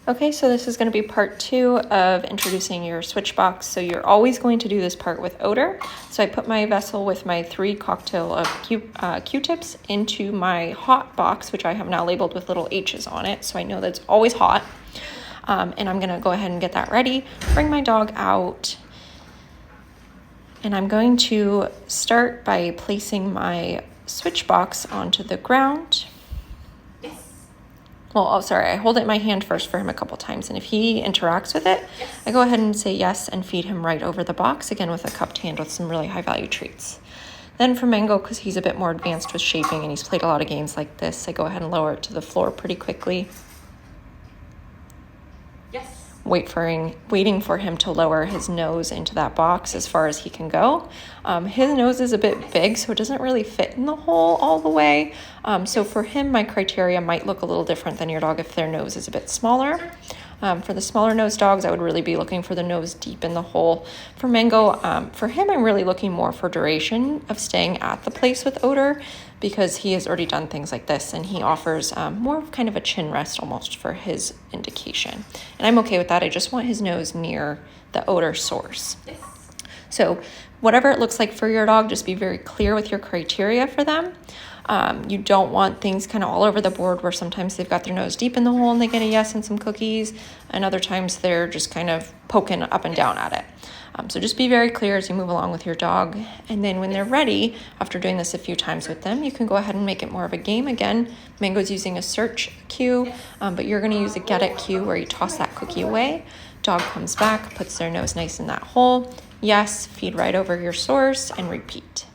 Okay, so this is going to be part 2 of introducing your switch box. So you're always going to do this part with odor. So I put my vessel with my 3 cocktail of Q-tips into my hot box, which I have now labeled with little H's on it, so I know that it's always hot. And I'm going to go ahead and get that ready, bring my dog out, and I'm going to start by placing my switch box onto the ground. Well, oh, sorry, I hold it in my hand first for him a couple times, and if he interacts with it, I go ahead and say yes and feed him right over the box, again with a cupped hand with some really high-value treats. Then for Mango, because he's a bit more advanced with shaping and he's played a lot of games like this, I go ahead and lower it to the floor pretty quickly. Waiting for him to lower his nose into that box as far as he can go. His nose is a bit big, so it doesn't really fit in the hole all the way. So for him, my criteria might look a little different than your dog if their nose is a bit smaller. For the smaller nose dogs, I would really be looking for the nose deep in the hole. For Mango, for him, I'm really looking more for duration of staying at the place with odor, because he has already done things like this, and he offers more of kind of a chin rest almost for his indication. And I'm okay with that. I just want his nose near the odor source. So whatever it looks like for your dog, just be very clear with your criteria for them. You don't want things kind of all over the board where sometimes they've got their nose deep in the hole and they get a yes and some cookies, and other times they're just kind of poking up and down at it. So just be very clear as you move along with your dog. And then when they're ready, after doing this a few times with them, you can go ahead and make it more of a game. Again, Mango's using a search cue, but you're going to use a get it cue where you toss that cookie away. Dog comes back, puts their nose nice in that hole. Yes, feed right over your source and repeat.